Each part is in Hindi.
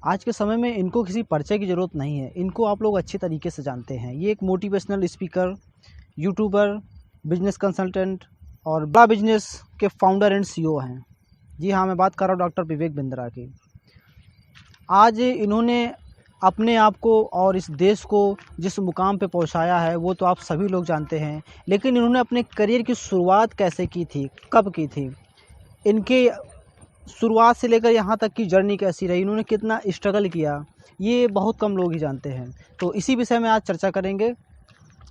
आज के समय में इनको किसी परिचय की ज़रूरत नहीं है। इनको आप लोग अच्छे तरीके से जानते हैं। ये एक motivational speaker, YouTuber, business consultant और बड़ा बिजनेस के फाउंडर एंड सीईओ हैं। जी हाँ, मैं बात कर रहा हूँ डॉक्टर विवेक बिंद्रा की। आज इन्होंने अपने आप को और इस देश को जिस मुकाम पे पहुंचाया है वो तो आप सभी लोग जानते हैं। लेकिन इन्होंने अपने करियर की शुरुआत कैसे की थी, कब की थी, इनके शुरुआत से लेकर यहाँ तक की जर्नी कैसी रही, इन्होंने कितना स्ट्रगल किया, ये बहुत कम लोग ही जानते हैं। तो इसी विषय में आज चर्चा करेंगे।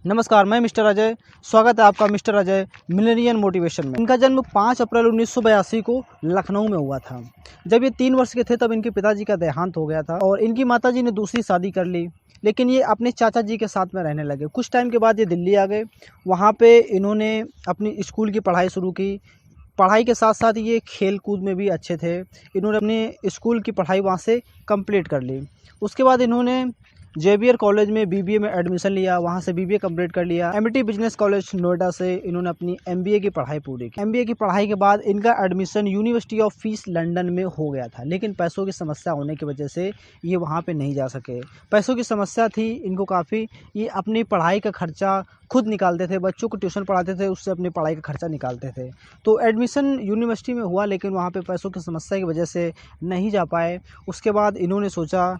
नमस्कार, मैं मिस्टर अजय। स्वागत है आपका मिस्टर अजय मिलेनियन मोटिवेशन में। इनका जन्म 5 अप्रैल 1982 को लखनऊ में हुआ था। जब ये 3 वर्ष के थे तब इनके पिताजी का देहांत हो गया था और इनकी माताजी ने दूसरी शादी कर ली। लेकिन ये अपने चाचा जी के साथ में रहने लगे। कुछ टाइम के बाद ये दिल्ली आ गए। वहाँ पे इन्होंने अपनी स्कूल की पढ़ाई शुरू की। पढ़ाई के साथ साथ ये खेल कूद में भी अच्छे थे। इन्होंने अपने स्कूल की पढ़ाई वहाँ से कंप्लीट कर ली। उसके बाद इन्होंने जेवियर कॉलेज में बीबीए में एडमिशन लिया, वहाँ से बीबीए कंप्लीट कर लिया। एमिटी बिजनेस कॉलेज नोएडा से इन्होंने अपनी एमबीए की पढ़ाई पूरी की। एमबीए की पढ़ाई के बाद इनका admission university of fees London में हो गया था, लेकिन पैसों की समस्या होने की वजह से ये वहाँ पे नहीं जा सके। पैसों की समस्या थी इनको काफ़ी। ये अपनी पढ़ाई का खर्चा खुद निकालते थे, बच्चों को ट्यूशन पढ़ाते थे, उससे अपनी पढ़ाई का खर्चा निकालते थे। तो एडमिशन यूनिवर्सिटी में हुआ, लेकिन वहाँ पे पैसों की समस्या की वजह से नहीं जा पाए। उसके बाद इन्होंने सोचा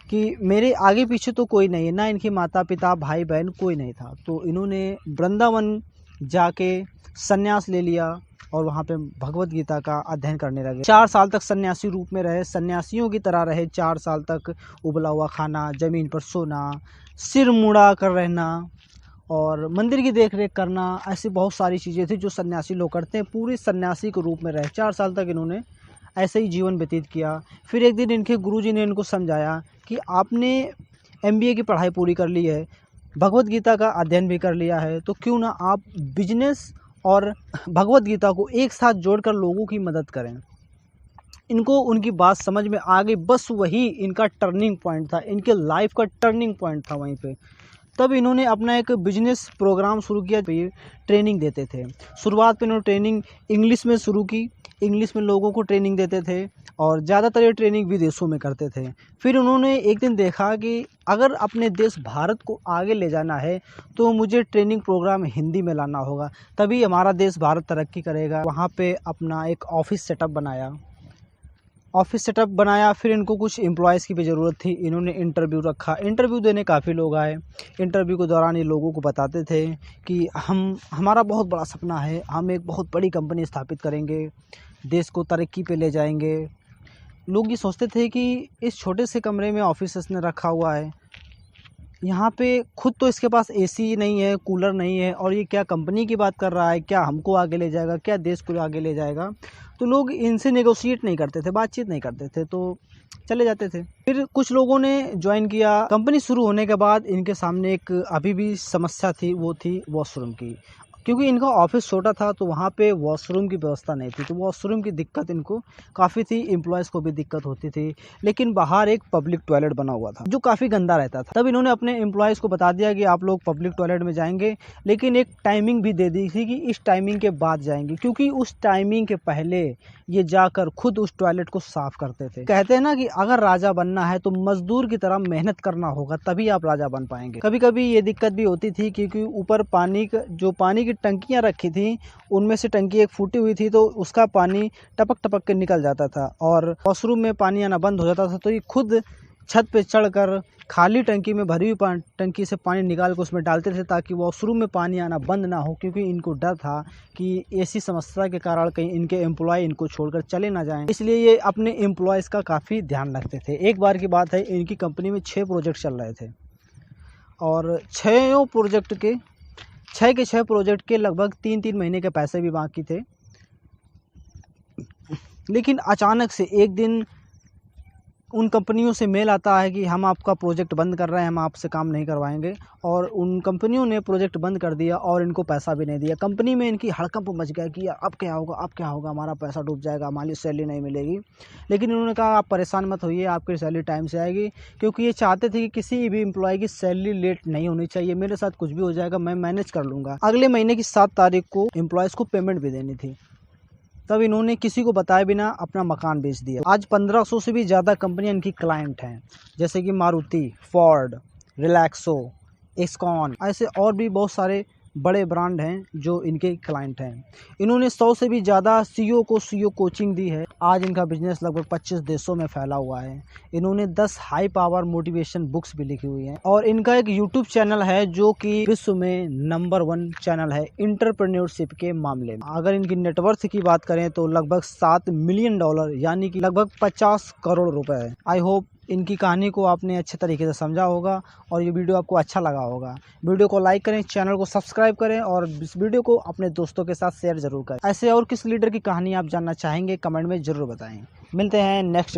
कि मेरे आगे पीछे तो कोई नहीं है, ना इनके माता पिता भाई बहन कोई नहीं था। तो इन्होंने वृंदावन जाके संन्यास ले लिया और वहाँ पे भगवत गीता का अध्ययन करने लगे। 4 साल तक सन्यासी रूप में रहे, सन्यासियों की तरह रहे। 4 साल तक उबला हुआ खाना, ज़मीन पर सोना, सिर मुड़ा कर रहना और मंदिर की देख रेख करना, ऐसी बहुत सारी चीज़ें थी जो सन्यासी लोग करते हैं। पूरे सन्यासी के रूप में रहे। 4 साल तक इन्होंने ऐसे ही जीवन व्यतीत किया। फिर एक दिन इनके गुरुजी ने इनको समझाया कि आपने एमबीए की पढ़ाई पूरी कर ली है, भगवत गीता का अध्ययन भी कर लिया है, तो क्यों ना आप बिजनेस और भगवत गीता को एक साथ जोड़कर लोगों की मदद करें। इनको उनकी बात समझ में आ गई। बस वही इनका टर्निंग पॉइंट था, इनके लाइफ का टर्निंग पॉइंट था वहीं पे। तब इन्होंने अपना एक बिजनेस प्रोग्राम शुरू किया। ये ट्रेनिंग देते थे। शुरुआत में इन्होंने ट्रेनिंग इंग्लिश में शुरू की। इंग्लिश में लोगों को ट्रेनिंग देते थे और ज़्यादातर ये ट्रेनिंग विदेशों में करते थे। फिर उन्होंने एक दिन देखा कि अगर अपने देश भारत को आगे ले जाना है तो मुझे ट्रेनिंग प्रोग्राम हिंदी में लाना होगा, तभी हमारा देश भारत तरक्की करेगा। वहाँ पे अपना एक ऑफिस सेटअप बनाया। फिर इनको कुछ एम्प्लॉयज़ की भी ज़रूरत थी। इन्होंने इंटरव्यू रखा। इंटरव्यू देने काफ़ी लोग आए। इंटरव्यू के दौरान ये लोगों को बताते थे कि हमारा बहुत बड़ा सपना है, हम एक बहुत बड़ी कंपनी स्थापित करेंगे, देश को तरक्की पे ले जाएंगे। लोग ये सोचते थे कि इस छोटे से कमरे में ऑफिस इसने रखा हुआ है, यहाँ पे खुद तो इसके पास एसी नहीं है, कूलर नहीं है, और ये क्या कंपनी की बात कर रहा है, क्या हमको आगे ले जाएगा, क्या देश को आगे ले जाएगा। तो लोग इनसे नेगोशिएट नहीं करते थे, बातचीत नहीं करते थे, तो चले जाते थे। फिर कुछ लोगों ने ज्वाइन किया। कंपनी शुरू होने के बाद इनके सामने एक अभी भी समस्या थी, वो थी वॉशरूम की। क्योंकि इनका ऑफिस छोटा था तो वहाँ पे वॉशरूम की व्यवस्था नहीं थी, तो वॉशरूम की दिक्कत इनको काफ़ी थी। एम्प्लॉयज़ को भी दिक्कत होती थी। लेकिन बाहर एक पब्लिक टॉयलेट बना हुआ था जो काफ़ी गंदा रहता था। तब इन्होंने अपने एम्प्लॉयज़ को बता दिया कि आप लोग पब्लिक टॉयलेट में जाएंगे, लेकिन एक टाइमिंग भी दे दी थी कि इस टाइमिंग के बाद जाएंगे, क्योंकि उस टाइमिंग के पहले ये जाकर खुद उस टॉयलेट को साफ करते थे। कहते हैं ना कि अगर राजा बनना है तो मजदूर की तरह मेहनत करना होगा, तभी आप राजा बन पाएंगे। कभी कभी ये दिक्कत भी होती थी क्योंकि ऊपर पानी की टंकियां रखी थी, उनमें से टंकी एक फूटी हुई थी, तो उसका पानी टपक टपक के निकल जाता था और वॉशरूम में पानी आना बंद हो जाता था। तो ये खुद छत पे चढ़कर खाली टंकी में भरी हुई टंकी से पानी निकाल कर उसमें डालते थे, ताकि वॉशरूम में पानी आना बंद ना हो, क्योंकि इनको डर था कि ऐसी समस्या के कारण कहीं इनके एम्प्लॉय इनको छोड़कर चले ना जाएं। इसलिए ये अपने एम्प्लॉयज़ का काफ़ी ध्यान रखते थे। एक बार की बात है, इनकी कंपनी में 6 प्रोजेक्ट चल रहे थे और 6 के 6 प्रोजेक्ट के लगभग 3-3 महीने के पैसे भी बाकी थे। लेकिन अचानक से एक दिन उन कंपनियों से मेल आता है कि हम आपका प्रोजेक्ट बंद कर रहे हैं, हम आपसे काम नहीं करवाएंगे। और उन कंपनियों ने प्रोजेक्ट बंद कर दिया और इनको पैसा भी नहीं दिया। कंपनी में इनकी हड़कंप मच गया कि यार अब क्या होगा, हमारा पैसा डूब जाएगा, हमारी सैलरी नहीं मिलेगी। लेकिन उन्होंने कहा आप परेशान मत होइए, आपकी सैलरी टाइम से आएगी, क्योंकि ये चाहते थे कि किसी भी एम्प्लॉय की सैलरी लेट नहीं होनी चाहिए। मेरे साथ कुछ भी हो जाएगा, मैं मैनेज कर लूँगा। अगले महीने की 7 तारीख को एम्प्लॉयज़ को पेमेंट भी देनी थी। तब इन्होंने किसी को बताए बिना अपना मकान बेच दिया। आज 1500 से भी ज़्यादा कंपनियां इनकी क्लाइंट हैं, जैसे कि मारुति, फोर्ड, रिलैक्सो, एक्सकॉन, ऐसे और भी बहुत सारे बड़े ब्रांड हैं जो इनके क्लाइंट हैं। इन्होंने 100 से भी ज़्यादा सीईओ को सीईओ कोचिंग दी है। आज इनका बिजनेस लगभग 25 देशों में फैला हुआ है। इन्होंने 10 हाई पावर मोटिवेशन बुक्स भी लिखी हुई हैं और इनका एक यूट्यूब चैनल है जो कि विश्व में नंबर 1 चैनल है एंटरप्रेन्योरशिप के मामले में। अगर इनकी नेटवर्थ की बात करें तो लगभग $7 मिलियन, यानी कि लगभग 50 करोड़ रुपए है। आई होप इनकी कहानी को आपने अच्छे तरीके से समझा होगा और ये वीडियो आपको अच्छा लगा होगा। वीडियो को लाइक करें, चैनल को सब्सक्राइब करें और इस वीडियो को अपने दोस्तों के साथ शेयर जरूर करें। ऐसे और किस लीडर की कहानी आप जानना चाहेंगे कमेंट में जरूर बताएं। मिलते हैं नेक्स्ट